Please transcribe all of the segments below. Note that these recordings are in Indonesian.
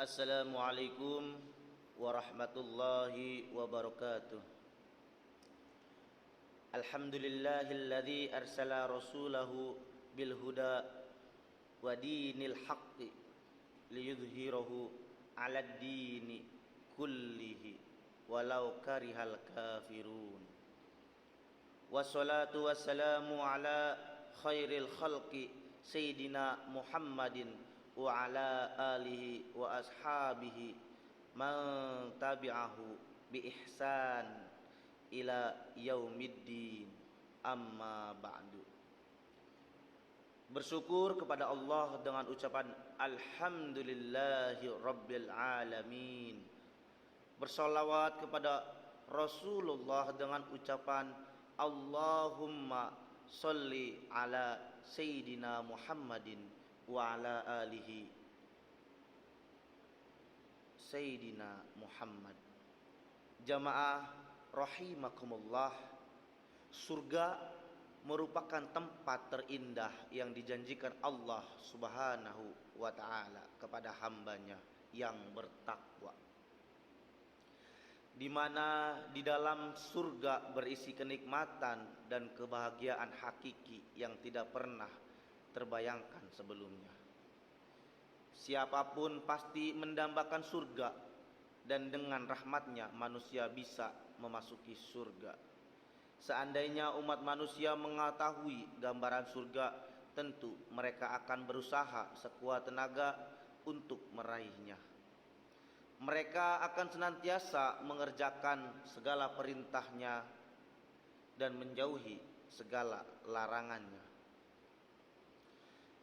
Assalamualaikum warahmatullahi wabarakatuh. Alhamdulillahilladzi arsala rasulahu bil huda wa dinil haqqi liyudhhirahu 'alad dini kullihi walau karihal kafirun. Wassalatu wassalamu ala khairil khalqi sayyidina Muhammadin wa ala alihi wa ashabihi man tabi'ahu bi ihsan ila yaumiddin, amma ba'du. Bersyukur kepada Allah dengan ucapan alhamdulillahi rabbil alamin. Bersolawat kepada Rasulullah dengan ucapan Allahumma sholli ala sayyidina Muhammadin wa ala alihi sayyidina Muhammad. Jamaah rahimakumullah, surga merupakan tempat terindah yang dijanjikan Allah Subhanahu wa ta'ala kepada hambanya yang bertakwa, di mana di dalam surga berisi kenikmatan dan kebahagiaan hakiki yang tidak pernah terbayangkan sebelumnya. Siapapun pasti mendambakan surga, dan dengan rahmatnya manusia bisa memasuki surga. Seandainya umat manusia mengetahui gambaran surga, tentu mereka akan berusaha sekuat tenaga untuk meraihnya. Mereka akan senantiasa mengerjakan segala perintahnya dan menjauhi segala larangannya.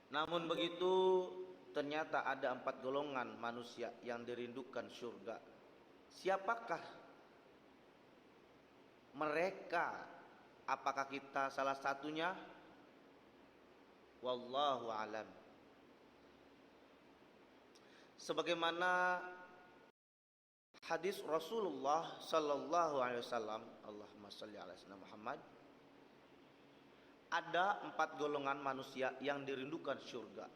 Namun begitu, ternyata ada 4 golongan manusia yang dirindukan surga. Siapakah mereka? Apakah kita salah satunya? Wallahu alam. Sebagaimana hadis Rasulullah sallallahu alaihi wasallam, Allahumma shalli ala sayyidina Muhammad, ada 4 golongan manusia yang dirindukan surga.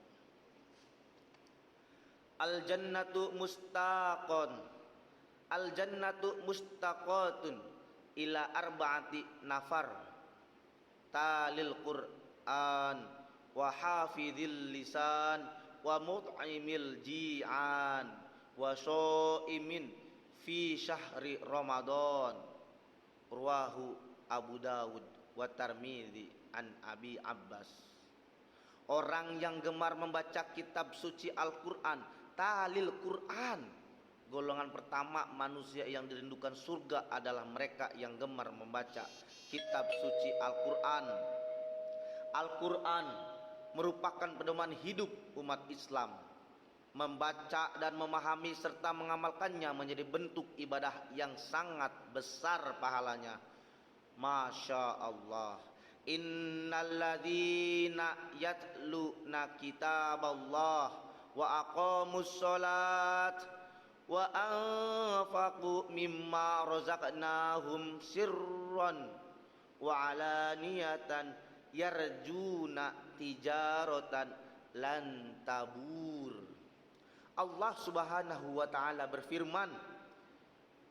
Al-jannatu mustaqon, al-jannatu mustaqatun ila arba'ati nafar talil Qur'an wa hafidhil lisan wa mut'imil ji'an wa shaimin fi syahri Ramadan. Ruwahu Abu Dawud wa Tirmidzi an Abi Abbas. Orang yang gemar membaca kitab suci Al-Quran, talil Quran. Golongan pertama manusia yang dirindukan surga adalah mereka yang gemar membaca kitab suci Al-Quran. Al-Quran merupakan pedoman hidup umat Islam. Membaca dan memahami serta mengamalkannya menjadi bentuk ibadah yang sangat besar pahalanya. Masya Allah. Innalladzina yatluna kitaballah wa aqamus sholat wa anfaqu mimma razaqnahum sirran wa alaniyatan yarjuna tijaratan lan tabur. Allah Subhanahu wa ta'ala berfirman,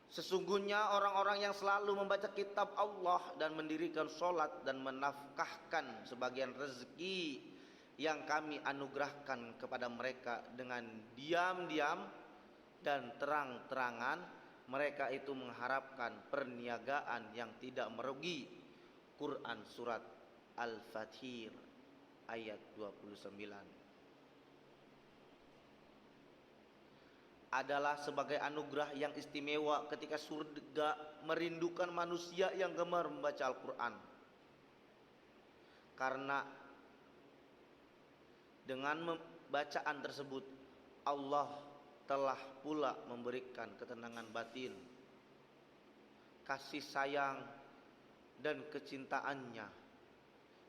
sesungguhnya orang-orang yang selalu membaca kitab Allah dan mendirikan sholat dan menafkahkan sebagian rezeki yang kami anugerahkan kepada mereka dengan diam-diam dan terang-terangan, mereka itu mengharapkan perniagaan yang tidak merugi. Quran surat Al-Fatir ayat 29. Adalah sebagai anugerah yang istimewa ketika surga merindukan manusia yang gemar membaca Al-Quran. Karena dengan bacaan tersebut Allah telah pula memberikan ketenangan batin, kasih sayang dan kecintaannya,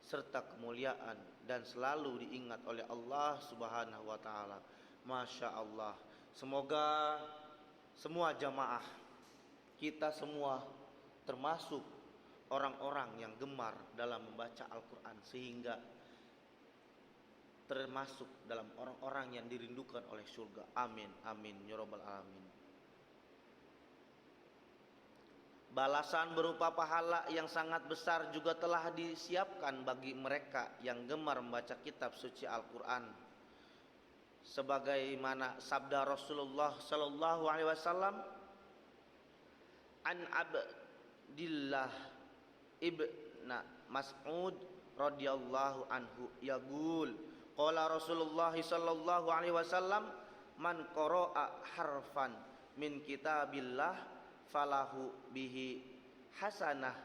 serta kemuliaan, dan selalu diingat oleh Allah Subhanahu wa ta'ala. Masya Allah. Semoga semua jamaah kita semua termasuk orang-orang yang gemar dalam membaca Al-Quran, sehingga termasuk dalam orang-orang yang dirindukan oleh surga. Amin, amin, ya rabbal alamin. Balasan berupa pahala yang sangat besar juga telah disiapkan bagi mereka yang gemar membaca kitab suci Al-Quran. Sebagaimana sabda Rasulullah sallallahu alaihi wasallam, an Abdillah ibna Mas'ud radhiyallahu anhu yaqul qala Rasulullah sallallahu alaihi wasallam, man qara'a harfan min kitabillah falahu bihi hasanah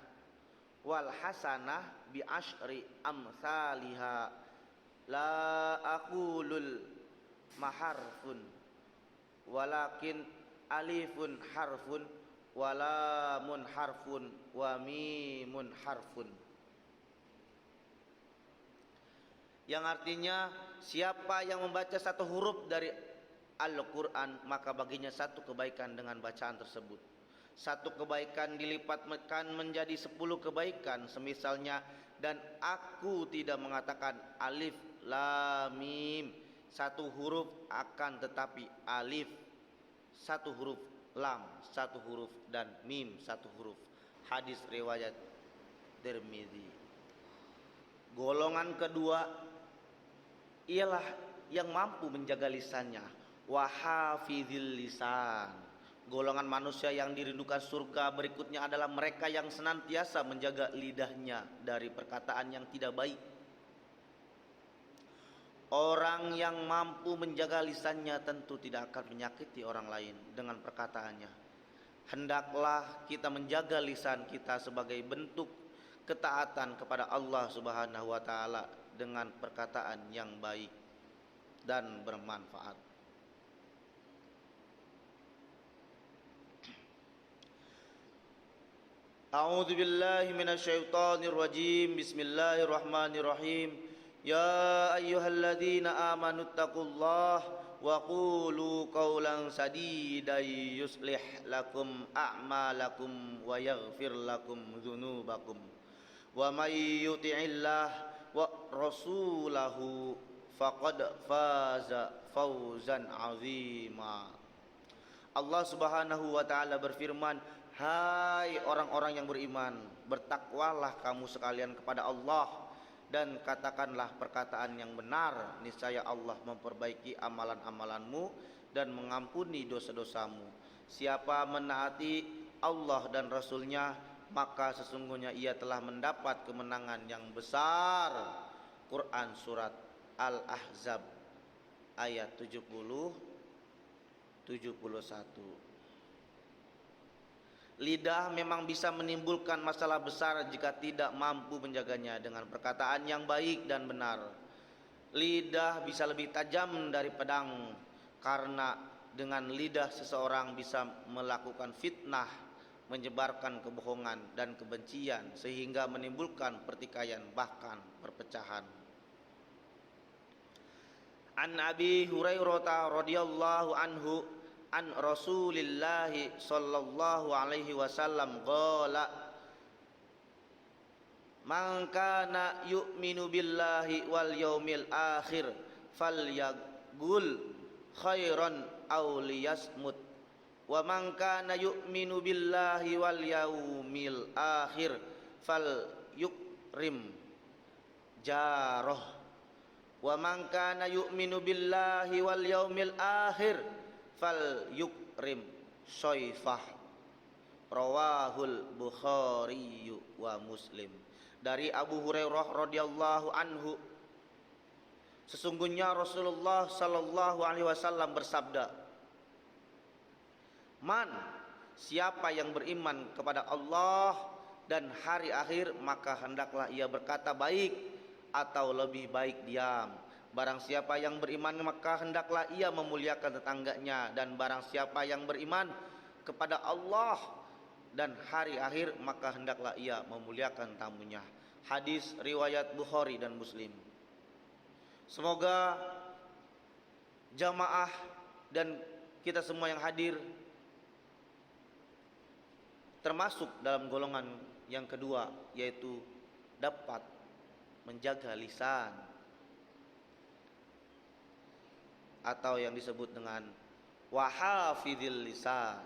wal hasanah bi asyri amsalihha la aqulul maharfun walakin alifun harfun walamun harfun wa mimun harfun, yang artinya siapa yang membaca satu huruf dari Al-Quran maka baginya satu kebaikan dengan bacaan tersebut. Satu kebaikan dilipatkan menjadi 10 kebaikan semisalnya, dan aku tidak mengatakan alif lam mim satu huruf, akan tetapi alif satu huruf, lam satu huruf, dan mim satu huruf. Hadis riwayat Tirmidzi. Golongan kedua ialah yang mampu menjaga lisannya, wa hafizil lisan. Golongan manusia yang dirindukan surga berikutnya adalah mereka yang senantiasa menjaga lidahnya dari perkataan yang tidak baik. Orang yang mampu menjaga lisannya tentu tidak akan menyakiti orang lain dengan perkataannya. Hendaklah kita menjaga lisan kita sebagai bentuk ketaatan kepada Allah Subhanahu wa taala dengan perkataan yang baik dan bermanfaat. A'udzu billahi minasyaitonir rajim. Bismillahirrahmanirrahim. Ya ayyuhalladzina amanu taqullaha wa qulu qawlan sadidan yuslih lakum a'malakum wa yaghfir lakum dzunubakum. Wa may yuti'illah wa rasulahu faqad faza fawzan 'azima. Allah Subhanahu wa taala berfirman, hai orang-orang yang beriman, bertakwalah kamu sekalian kepada Allah dan katakanlah perkataan yang benar, niscaya Allah memperbaiki amalan-amalanmu dan mengampuni dosa-dosamu. Siapa menaati Allah dan Rasulnya, maka sesungguhnya ia telah mendapat kemenangan yang besar. Quran surat Al-Ahzab ayat 70-71. Lidah memang bisa menimbulkan masalah besar jika tidak mampu menjaganya dengan perkataan yang baik dan benar. Lidah bisa lebih tajam dari pedang, karena dengan lidah seseorang bisa melakukan fitnah, menyebarkan kebohongan dan kebencian sehingga menimbulkan pertikaian bahkan perpecahan. An Abi Hurairah radhiyallahu anhu an Rasulillahi sallallahu alaihi wasallam qala, man kana yu'minu billahi wal yaumil akhir falyaqul khairan aw liyasmut, wa man kana yu'minu billahi wal yaumil akhir falyukrim jarah, wa man kana yu'minu billahi wal yaumil akhir fal yukrim soifah. Rawahul Bukhari wa Muslim. Dari Abu Hurairah radhiyallahu anhu, sesungguhnya Rasulullah sallallahu alaihi wasallam bersabda, man, siapa yang beriman kepada Allah dan hari akhir, maka hendaklah ia berkata baik atau lebih baik diam. Barang siapa yang beriman maka hendaklah ia memuliakan tetangganya, dan barang siapa yang beriman kepada Allah dan hari akhir maka hendaklah ia memuliakan tamunya. Hadis riwayat Bukhari dan Muslim. Semoga jamaah dan kita semua yang hadir termasuk dalam golongan yang kedua, yaitu dapat menjaga lisan. atau yang disebut dengan wahafidil lisan,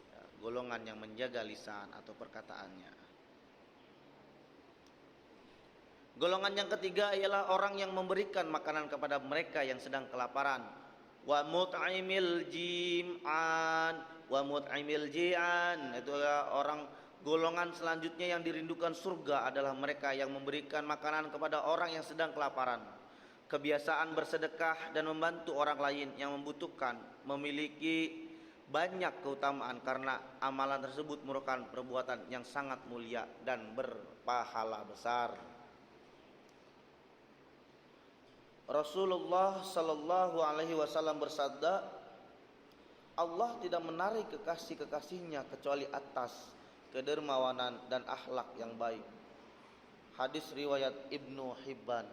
ya, golongan yang menjaga lisan atau perkataannya. Golongan yang ketiga ialah orang yang memberikan makanan kepada mereka yang sedang kelaparan. Wa mut'imil jim'an, wa mut'imil ji'an. Itu adalah orang golongan selanjutnya yang dirindukan surga adalah mereka yang memberikan makanan kepada orang yang sedang kelaparan. Kebiasaan bersedekah dan membantu orang lain yang membutuhkan memiliki banyak keutamaan karena amalan tersebut merupakan perbuatan yang sangat mulia dan berpahala besar. Rasulullah sallallahu alaihi wasallam bersabda, Allah tidak menarik kekasih-kekasihnya kecuali atas kedermawanan dan akhlak yang baik. Hadis riwayat Ibnu Hibban.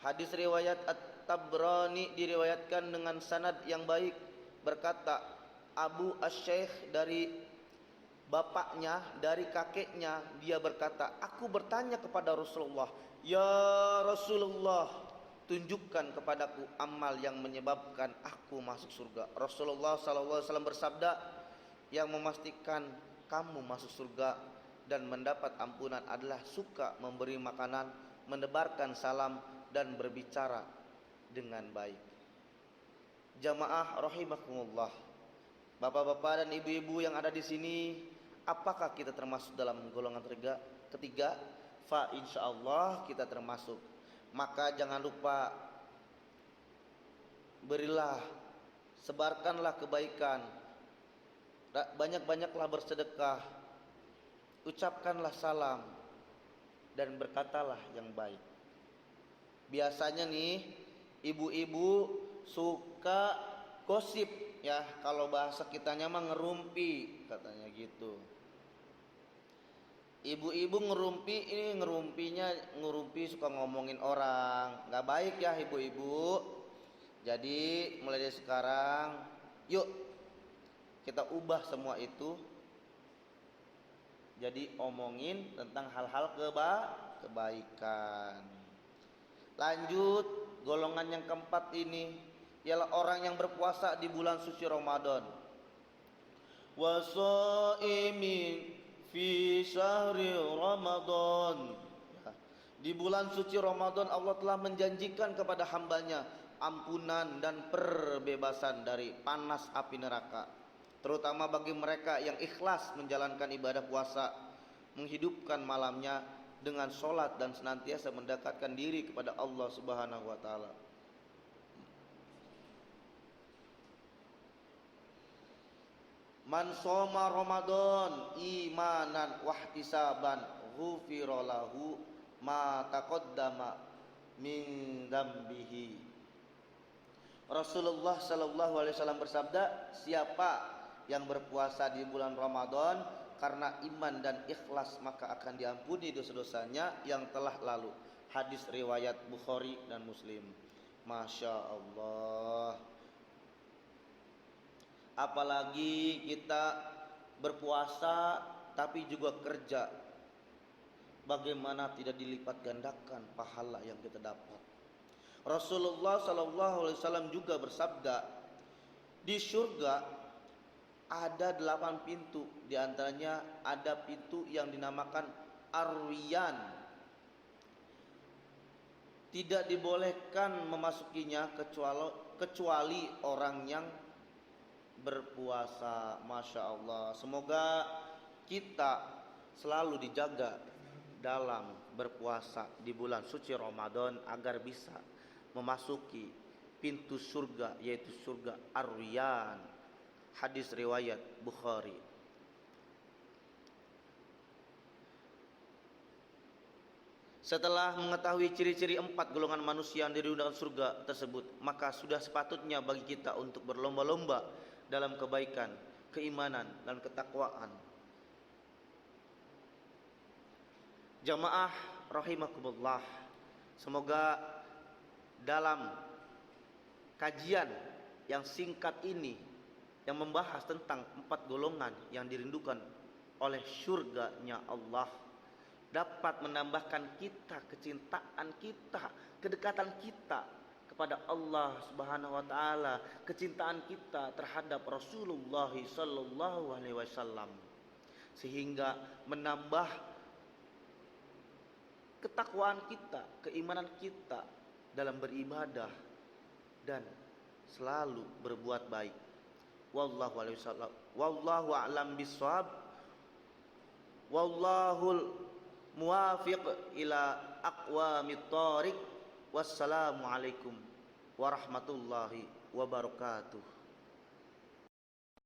Hadis riwayat At-Tabrani diriwayatkan dengan sanad yang baik, berkata Abu Asy-Syaikh dari bapaknya, dari kakeknya, dia berkata, aku bertanya kepada Rasulullah, ya Rasulullah, tunjukkan kepadaku amal yang menyebabkan aku masuk surga. Rasulullah SAW bersabda, yang memastikan kamu masuk surga dan mendapat ampunan adalah suka memberi makanan, menebarkan salam, dan berbicara dengan baik. Jamaah rahimakumullah, bapak-bapak dan ibu-ibu yang ada di sini, apakah kita termasuk dalam golongan ketiga? Fa insyaallah kita termasuk. Maka jangan lupa berilah, sebarkanlah kebaikan, banyak-banyaklah bersedekah, ucapkanlah salam, dan berkatalah yang baik. Biasanya nih ibu-ibu suka gosip, ya, kalau bahasa kitanya mah ngerumpi katanya gitu. Ibu-ibu ngerumpi, ini ngerumpi suka ngomongin orang, nggak baik ya ibu-ibu. Jadi mulai dari sekarang, yuk kita ubah semua itu, jadi omongin tentang hal-hal kebaikan. Lanjut, golongan yang keempat ini ialah orang yang berpuasa di bulan suci Ramadan. Wasaimin fi syahri Ramadan. Di bulan suci Ramadan Allah telah menjanjikan kepada hambanya ampunan dan perbebasan dari panas api neraka, terutama bagi mereka yang ikhlas menjalankan ibadah puasa, menghidupkan malamnya dengan sholat dan senantiasa mendekatkan diri kepada Allah Subhanahu wa taala. Man shoma Ramadan imanan wahtisaban ghufira lahu ma taqaddama min dambihi. Rasulullah sallallahu alaihi wasallam bersabda, siapa yang berpuasa di bulan Ramadan karena iman dan ikhlas maka akan diampuni dosa-dosanya yang telah lalu. Hadis riwayat Bukhari dan Muslim. Masya Allah. Apalagi kita berpuasa tapi juga kerja, bagaimana tidak dilipat gandakan pahala yang kita dapat. Rasulullah SAW juga bersabda, di surga ada 8 pintu, di antaranya ada pintu yang dinamakan Ar-Riyyan. Tidak dibolehkan memasukinya kecuali orang yang berpuasa. Masya Allah. Semoga kita selalu dijaga dalam berpuasa di bulan suci Ramadan agar bisa memasuki pintu surga, yaitu surga Ar-Riyyan. Hadis riwayat Bukhari. Setelah mengetahui ciri-ciri 4 golongan manusia yang dirindukan surga tersebut, maka sudah sepatutnya bagi kita untuk berlomba-lomba dalam kebaikan, keimanan, dan ketakwaan. Jamaah rahimakumullah, semoga dalam kajian yang singkat ini yang membahas tentang 4 golongan yang dirindukan oleh surganya Allah dapat menambahkan kita kecintaan kita, kedekatan kita kepada Allah Subhanahu wa taala, kecintaan kita terhadap Rasulullah sallallahu alaihi wasallam, sehingga menambah ketakwaan kita, keimanan kita dalam beribadah dan selalu berbuat baik. Wallahu a'lam bishawab. Wallahul muwafiq ila aqwamit thoriq. Wassalamualaikum warahmatullahi wabarakatuh.